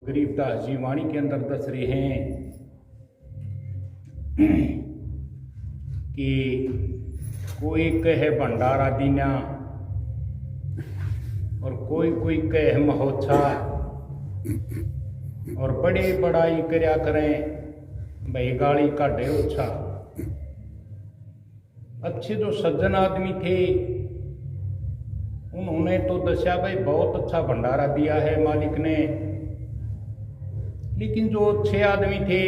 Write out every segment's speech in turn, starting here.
गरीबदास जी वाणी के अंदर दस रहे हैं कि कोई कहे भंडारा दीना और कोई कहे महोत्सा और बड़े बड़ाई करया करें भाई गाली काढ़े उच्छा। अच्छे जो सज्जन आदमी थे उन्होंने तो दस्या भाई बहुत अच्छा भंडारा दिया है मालिक ने, लेकिन जो अच्छे आदमी थे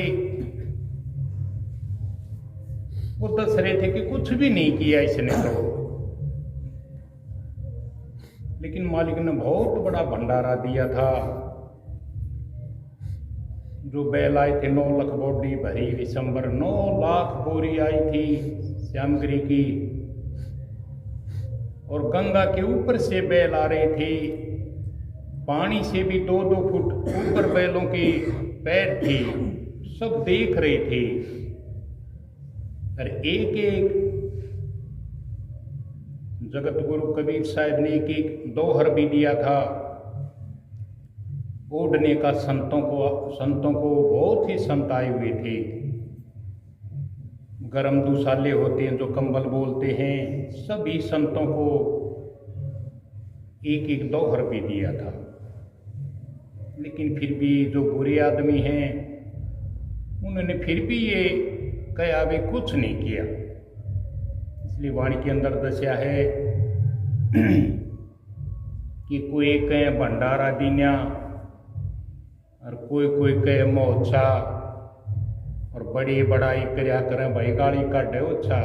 वो दस रहे थे कि कुछ भी नहीं किया इसने तो, लेकिन मालिक ने बहुत बड़ा भंडारा दिया था। जो बैल आए थे 9 लाख बोरी भरी दिसंबर 9 लाख बोरी आई थी श्यामगिरी की, और गंगा के ऊपर से बैल आ रहे थे, पानी से भी 2-2 फुट ऊपर बैलों के पैर थे, सब देख रहे थे। और एक एक जगत गुरु कबीर साहब ने एक एक दोहर भी दिया था ओढ़ने का। संतों को बहुत ही संत आए हुए थे। गरम दुसाले होते हैं जो कंबल बोलते हैं, सभी संतों को एक एक दोहर भी दिया था। लेकिन फिर भी जो बुरे आदमी हैं उन्होंने फिर भी ये कहा वे कुछ नहीं किया। इसलिए वाणी के अंदर दस्या है कि कोई कहे भंडारा दीना और कोई कहे महोत्सा और बड़ी बड़ाई करया करें भाई गाली काढ़े उच्छा।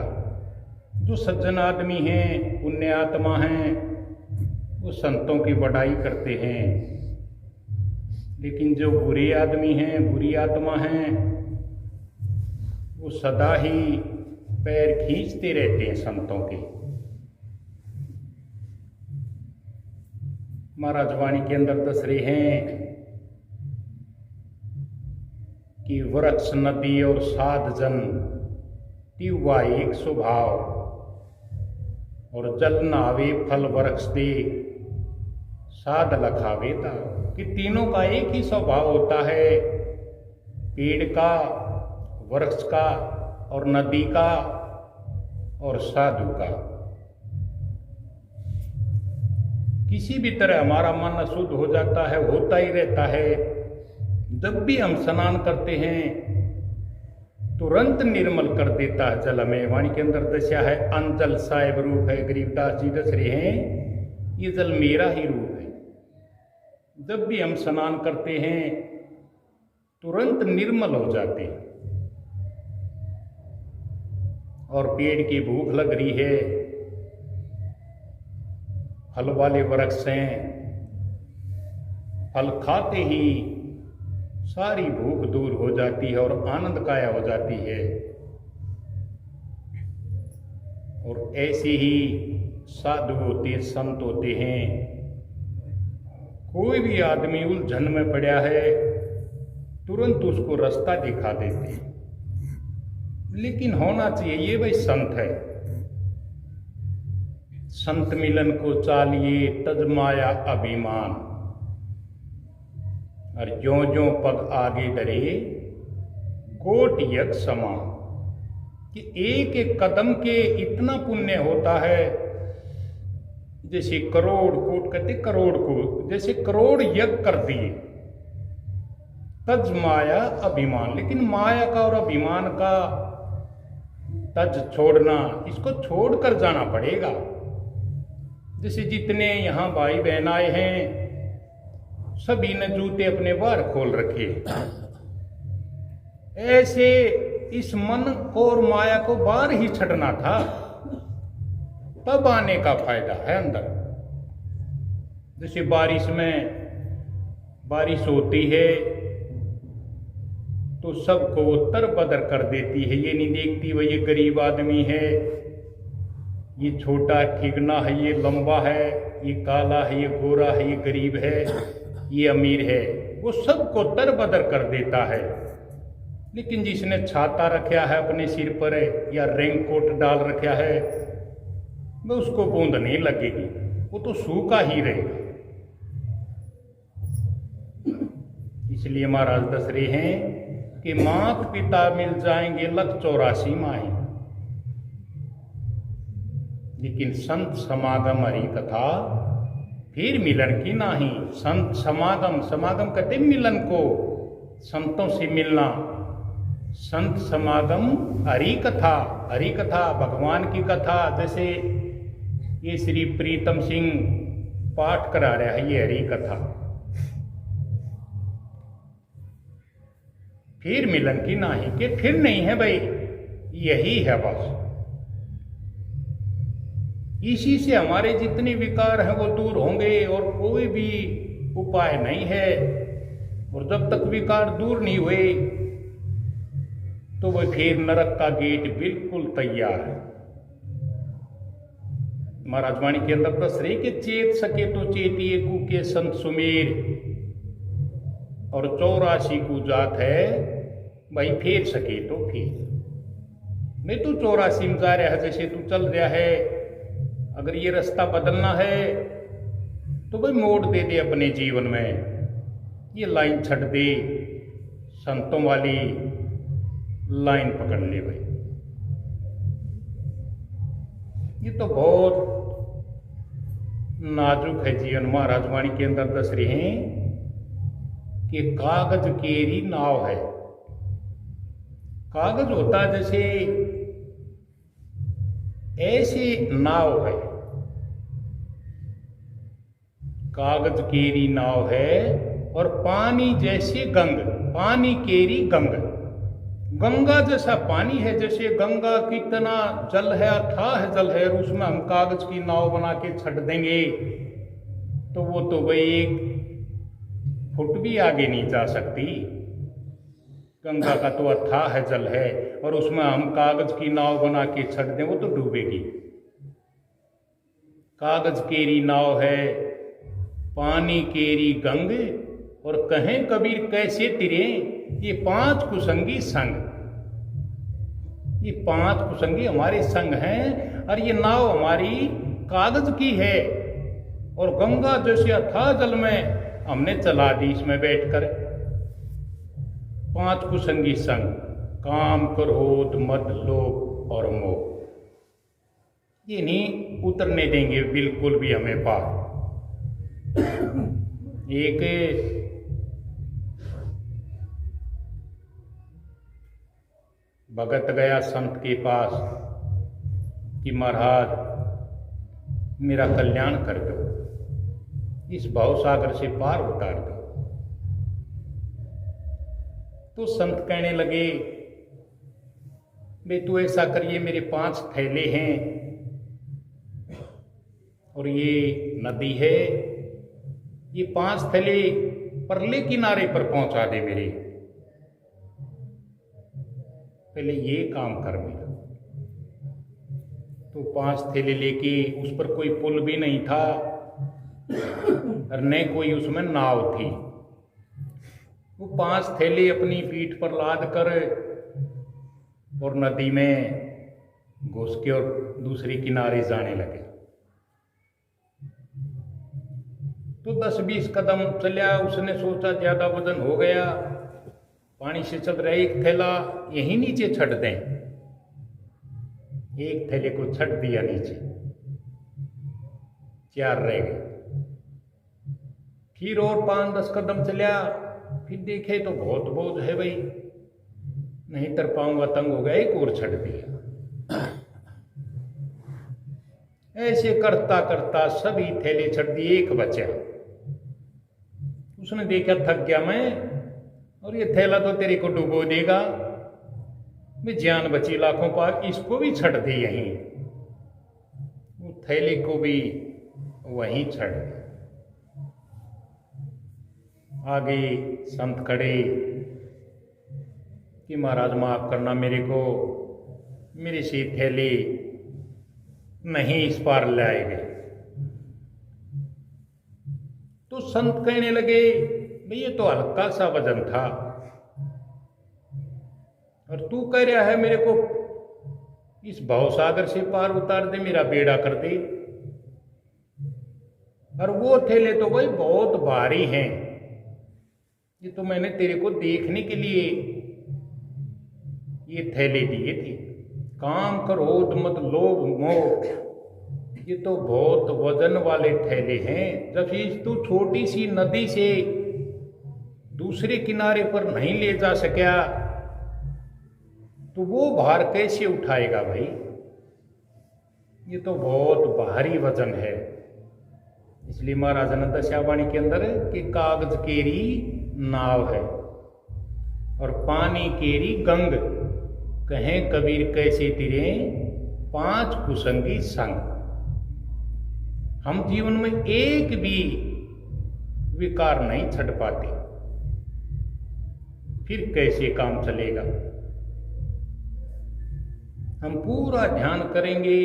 जो सज्जन आदमी हैं पुण्य आत्मा हैं वो संतों की बड़ाई करते हैं, लेकिन जो बुरे आदमी हैं बुरी आत्मा हैं वो सदा ही पैर खींचते रहते हैं संतों के। महाराज वाणी के अंदर दस रहे हैं कि वृक्ष नदी और साध जन तिवा एक स्वभाव, और जल नावे फल वृक्ष दे साध लखावे ता। कि तीनों का एक ही स्वभाव होता है, पेड़ का, वृक्ष का और नदी का और साधु का। किसी भी तरह हमारा मन अशुद्ध हो जाता है, होता ही रहता है। जब भी हम स्नान करते हैं तुरंत निर्मल कर देता है जल में। वाणी के अंदर दस्या है अंजल साहेब रूप है। गरीबदास जी दस रहे हैं ये जल मेरा ही रूप है। जब भी हम स्नान करते हैं तुरंत निर्मल हो जाते हैं। और पेड़ की भूख लग रही है, फल वाले वृक्ष हैं, फल खाते ही सारी भूख दूर हो जाती है और आनंद काया हो जाती है। और ऐसे ही साधु होते संत होते हैं। कोई भी आदमी उलझन में पड़ा है तुरंत उसको रास्ता दिखा देते हैं। लेकिन होना चाहिए ये भाई संत है। संत मिलन को चालिए तजमाया अभिमान, और ज्यों ज्यों पग आगे डरे कोट यक समा। कि एक एक कदम के इतना पुण्य होता है जैसे करोड़ कोट कहते, करोड़ को जैसे करोड़ यज्ञ कर दिए। तज माया अभिमान, लेकिन माया का और अभिमान का तज छोड़ना, इसको छोड़कर जाना पड़ेगा। जैसे जितने यहाँ भाई बहन आए हैं सभी ने जूते अपने बाहर खोल रखे, ऐसे इस मन को और माया को बाहर ही छड़ना था, तब आने का फायदा है अंदर। जैसे बारिश में बारिश होती है तो सबको तर बदर कर देती है। ये नहीं देखती वह ये गरीब आदमी है, ये छोटा ठिगना है, ये लंबा है, ये काला है, ये गोरा है, ये गरीब है, ये अमीर है। वो सबको तर बदर कर देता है। लेकिन जिसने छाता रखा है अपने सिर पर या रेनकोट डाल रखा है वह उसको बूंद नहीं लगेगी, वो तो सूखा ही रहेगा। इसलिए महाराज दस रहे हैं कि मात पिता मिल जाएंगे 184 माएँ, लेकिन संत समागम हरि कथा फिर मिलन की नाही। संत समागम, समागम कहते मिलन को, संतों से मिलना। संत समागम हरि कथा, हरि कथा भगवान की कथा। जैसे ये श्री प्रीतम सिंह पाठ करा रहा है, ये हरि कथा। फिर मिलन की नाही, कि फिर नहीं है भाई, यही है बस। इसी से हमारे जितने विकार हैं वो दूर होंगे, और कोई भी उपाय नहीं है। और जब तक विकार दूर नहीं हुए तो वह फिर नरक का गेट बिल्कुल तैयार है। महाराज वाणी के अंदर दस रहे कि चेत सके तो चेतिए कूके संत सुमेर, और 84 को जात है भाई, फेर सके तो फेर। नहीं तू 84 में जा रहा है, जैसे तू चल रहा है, अगर ये रास्ता बदलना है तो भाई मोड़ दे दे अपने जीवन में, ये लाइन छੱਡ दे, संतों वाली लाइन पकड़ ले भाई। ये तो बहुत नाजुक है जीवन। महाराज वाणी के अंदर दस रहे हैं कि कागज केरी नाव है। कागज होता जैसे ऐसी नाव है, कागज केरी नाव है, और पानी जैसे गंग, पानी केरी गंग, गंगा जैसा पानी है। जैसे गंगा कितना जल है, अथाह जल है, और उसमें हम कागज की नाव बना के छੱਡ देंगे तो वो तो भाई 1 फुट भी आगे नहीं जा सकती। गंगा का तो अथाह जल है, और उसमें हम कागज की नाव बना के छੱਡ दें, वो तो डूबेगी। कागज केरी नाव है, पानी केरी गंग, और कहें कबीर कैसे तिरे ये 5 कुसंगी संग। ये 5 कुसंगी हमारे संग हैं, और ये नाव हमारी कागज की है, और गंगा जैसे अथाह जल में हमने चला दी इसमें बैठकर। 5 कुसंगी संग, काम, क्रोध, मद, लोभ और मोह, ये नहीं उतरने देंगे बिल्कुल भी हमें पार। एक भगत गया संत के पास कि महाराज मेरा कल्याण कर दो, इस भवसागर से पार उतार दो। तो संत कहने लगे, बे तू ऐसा करिए, मेरे 5 थैले हैं, और ये नदी है, ये 5 थैले परले किनारे पर पहुंचा दे मेरे। पहले ये काम कर मेरा। तो 5 थैले लेके, उस पर कोई पुल भी नहीं था, और न कोई उसमें नाव थी। वो 5 थैले अपनी पीठ पर लाद कर और नदी में घुस के और दूसरे किनारे जाने लगे। तो 10-20 कदम चला, उसने सोचा ज्यादा वजन हो गया, पानी से चल रहा है, एक थैला यहीं नीचे छੱਡ दें। एक थैले को छੱड दिया नीचे, 4 रह गए। फिर और 5-10 कदम चला, फिर देखे तो बहुत बोझ है भाई, नहीं तर पाऊंगा, तंग हो गया, एक और छੱਡ दिया। ऐसे करता करता सभी थैले छੱਡ दिए, एक बचा। उसने देखा थक गया मैं, और ये थैला तो तेरे को डुबो देगा, मैं जान बची लाखों पार, इसको भी छੱਡ दे यहीं। वो थैले को भी वहीं छੱड दे। आगे संत खड़े कि महाराज माफ करना मेरे को, मेरे से थैले नहीं इस पार लाए गए। तो संत कहने लगे, भाई ये तो हल्का सा वजन था, और तू कह रहा है मेरे को इस भवसागर से पार उतार दे, मेरा बेड़ा कर दे। और वो थैले तो भाई बहुत भारी हैं, ये तो मैंने तेरे को देखने के लिए ये थैले दिए थे। काम क्रोध मत लोभ मोह, ये तो बहुत वजन वाले थैले हैं। जब इस तू छोटी सी नदी से दूसरे किनारे पर नहीं ले जा सका तो वो भार कैसे उठाएगा भाई? ये तो बहुत भारी वजन है। इसलिए महाराज ने दशावाणी के अंदर कि कागज केरी नाव है और पानी केरी गंग, कहें कबीर कैसे तिरे 5 कुसंगी संग। हम जीवन में एक भी विकार नहीं छड़ पाते, फिर कैसे काम चलेगा? हम पूरा ध्यान करेंगे,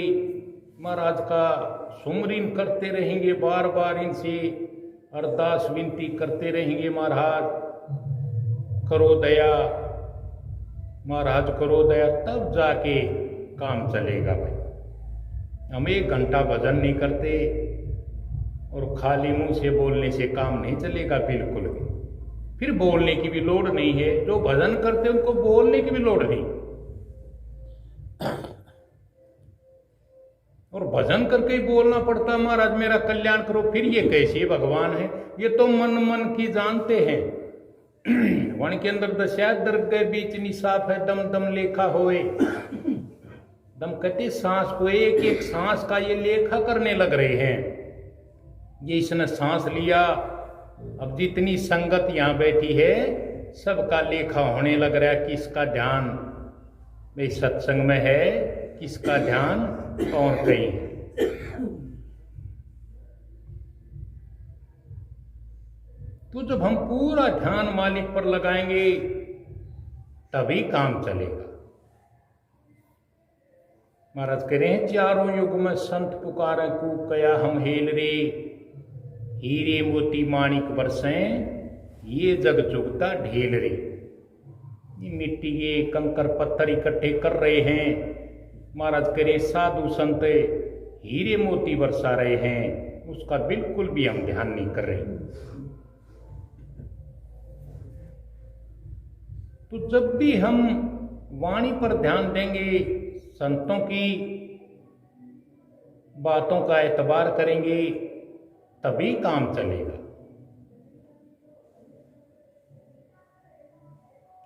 महाराज का सुमरिन करते रहेंगे, बार बार इनसे अरदास विनती करते रहेंगे, महाराज करो दया, महाराज करो दया, तब जाके काम चलेगा भाई। हम 1 घंटा भजन नहीं करते और खाली मुंह से बोलने से काम नहीं चलेगा बिल्कुल भी। फिर बोलने की भी लोड़ नहीं है, जो भजन करते उनको बोलने की भी लोड़ नहीं। और भजन करके ही बोलना पड़ता महाराज मेरा कल्याण करो, फिर ये कैसे भगवान है? ये तो मन मन की जानते हैं। वन के अंदर दशा दर्द के बीच निसाफ है, दम दम लेखा होए। दम कहते सांस को, एक एक सांस का ये लेखा करने लग रहे हैं। ये इसने सांस लिया, अब जितनी संगत यहाँ बैठी है सबका लेखा होने लग रहा है। किसका ध्यान भाई सत्संग में है, किसका ध्यान और कहीं। तो जब हम पूरा ध्यान मालिक पर लगाएंगे तभी काम चलेगा। महाराज कह रहे हैं 4 युग में संत पुकारे कूक कया हम हेल रे, हीरे मोती माणिक बरसें ये जग चुगता ढेल रे। ये मिट्टी के कंकर पत्थर इकट्ठे कर रहे हैं, महाराज करे साधु संत हीरे मोती बरसा रहे हैं, उसका बिल्कुल भी हम ध्यान नहीं कर रहे। तो जब भी हम वाणी पर ध्यान देंगे, संतों की बातों का एतबार करेंगे, तभी काम चलेगा।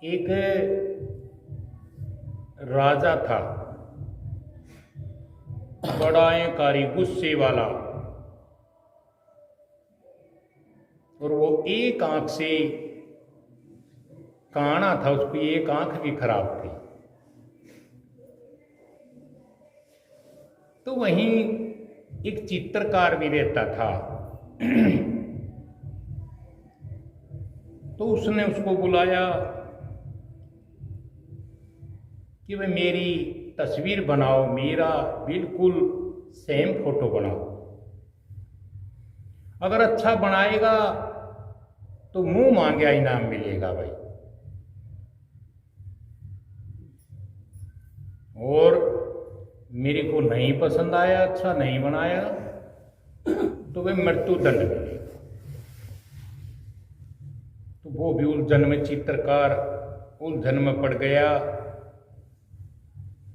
एक राजा था, बड़ा अहंकारी गुस्से वाला, और वो एक आंख से काना था, उसकी एक आंख भी खराब थी। तो वहीं एक चित्रकार भी रहता था। तो उसने उसको बुलाया कि भाई मेरी तस्वीर बनाओ, मेरा बिल्कुल सेम फोटो बनाओ। अगर अच्छा बनाएगा तो मुंह मांगे इनाम मिलेगा भाई, और मेरे को नहीं पसंद आया, अच्छा नहीं बनाया तो भाई मृत्यु दंड मिलेगा। तो वो भी उलझन में, चित्रकार उलझन में पड़ गया।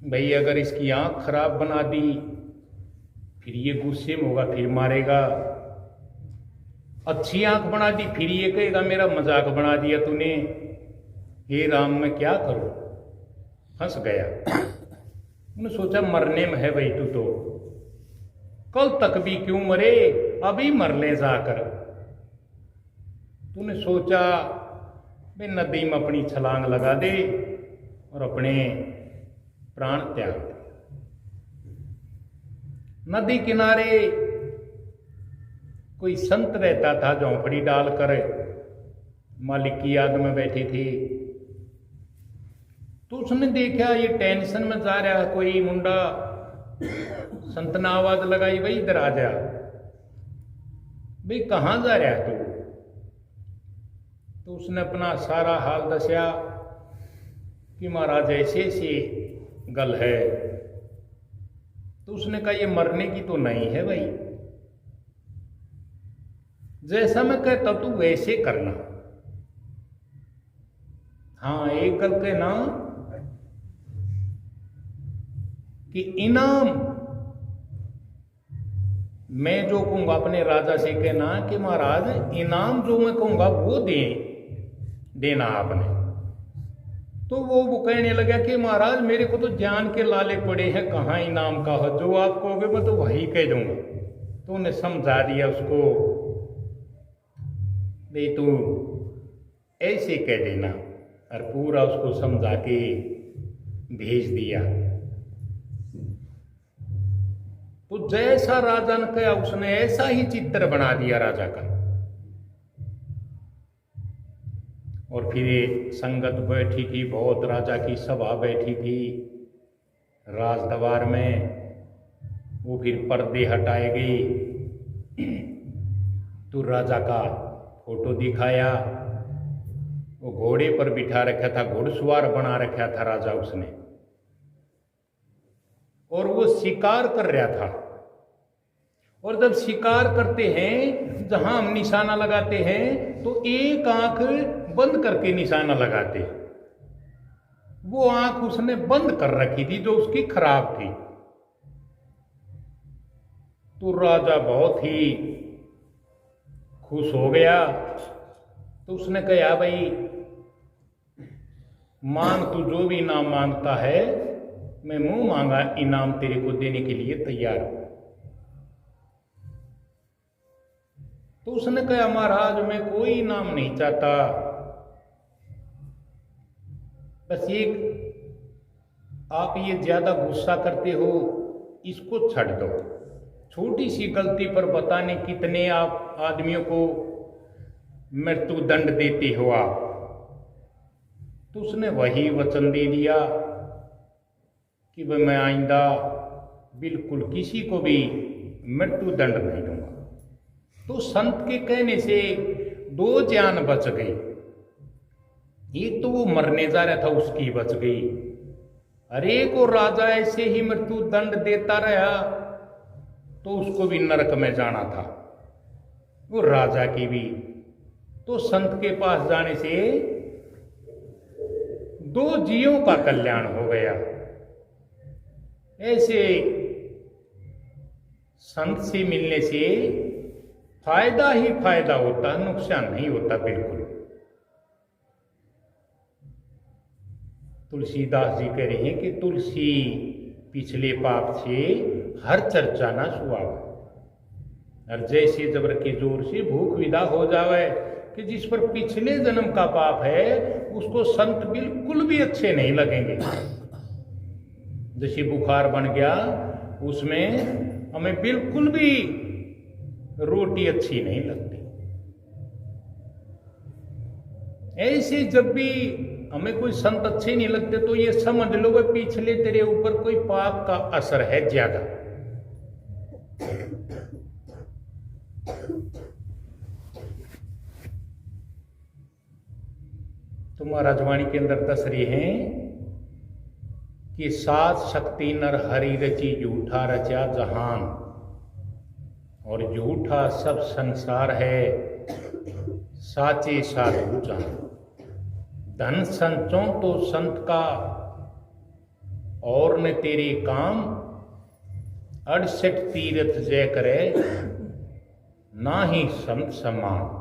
भाई अगर इसकी आंख खराब बना दी फिर ये गुस्से में होगा, फिर मारेगा। अच्छी आंख बना दी फिर ये कहेगा मेरा मजाक बना दिया तूने, हे राम मैं क्या करूं। फंस गया। उन्होंने सोचा मरने में है भाई तू तो, कल तक भी क्यों मरे, अभी मर ले जाकर। तूने सोचा भाई नदी में अपनी छलांग लगा दे और अपने प्राण त्याग दे। नदी किनारे कोई संत रहता था, झोंपड़ी डालकर मालिक की याद में बैठी थी। तो उसने देखा ये टेंशन में जा रहा कोई मुंडा, संत ने आवाज लगाई भाई इधर आ जा। भाई कहाँ जा रहा तू? तो उसने अपना सारा हाल दसिया कि महाराज ऐसे ऐसे गल है। तो उसने कहा ये मरने की तो नहीं है भाई, जैसा मैं कहता तू वैसे करना। हाँ, एक गल के ना कि इनाम मैं जो कहूंगा अपने राजा से कहना कि महाराज इनाम जो मैं कहूंगा वो देना आपने। तो वो कहने लगा कि महाराज मेरे को तो जान के लाले पड़े हैं, कहाँ इनाम का हो, जो आप कहोगे मैं तो वही कह दूंगा। तो उन्हें समझा दिया उसको, नहीं तू ऐसे कह देना, और पूरा उसको समझा के भेज दिया। तो जैसा राजा ने कहा उसने ऐसा ही चित्र बना दिया राजा का। और फिर संगत बैठी थी, बहुत राजा की सभा बैठी थी राज दरबार में। वो फिर पर्दे हटाए गए, तो राजा का फोटो दिखाया। वो घोड़े पर बिठा रखा था, घुड़सवार बना रखा था राजा उसने, और वो शिकार कर रहा था। और जब शिकार करते हैं, जहां हम निशाना लगाते हैं तो एक आंख बंद करके निशाना लगाते हैं। वो आंख उसने बंद कर रखी थी जो उसकी खराब थी। तो राजा बहुत ही खुश हो गया। तो उसने कहा भाई मांग, तू जो भी इनाम मांगता है मैं मुंह मांगा इनाम तेरे को देने के लिए तैयार हूं। तो उसने कहा महाराज मैं कोई इनाम नहीं चाहता, बस एक आप ये ज्यादा गुस्सा करते हो इसको छੱਡ दो। छोटी सी गलती पर बताने कितने आप आदमियों को मृत्यु दंड देते हो आप। तो उसने वही वचन दे दिया कि भाई मैं आइंदा बिल्कुल किसी को भी मृत्यु दंड नहीं दूंगा। तो संत के कहने से दो जान बच गई। एक तो वो मरने जा रहा था उसकी बच गई, अरे को राजा ऐसे ही मृत्यु दंड देता रहा तो उसको भी नरक में जाना था, वो राजा की भी। तो संत के पास जाने से दो जीवों का कल्याण हो गया। ऐसे संत से मिलने से फायदा ही फायदा होता, नुकसान नहीं होता बिल्कुल। तुलसीदास जी कह रहे हैं कि तुलसी पिछले पाप से हर चर्चा ना सुहाव। और जैसे जबर के जोर से भूख विदा हो जावे, कि जिस पर पिछले जन्म का पाप है उसको संत बिल्कुल भी अच्छे नहीं लगेंगे। जैसे बुखार बन गया उसमें हमें बिल्कुल भी रोटी अच्छी नहीं लगती। ऐसे जब भी हमें कोई संत अच्छे नहीं लगते तो ये समझ लो कि पिछले तेरे ऊपर कोई पाप का असर है ज्यादा। तो महाराज वाणी के अंदर दस रहे हैं कि सात शक्ति नर हरि रची, झूठा रचा जहान, और झूठा सब संसार है, साचे साधु जान। धन संचो तो संत का, और न तेरे काम, 68 तीर्थ जय करे, ना ही संत समान।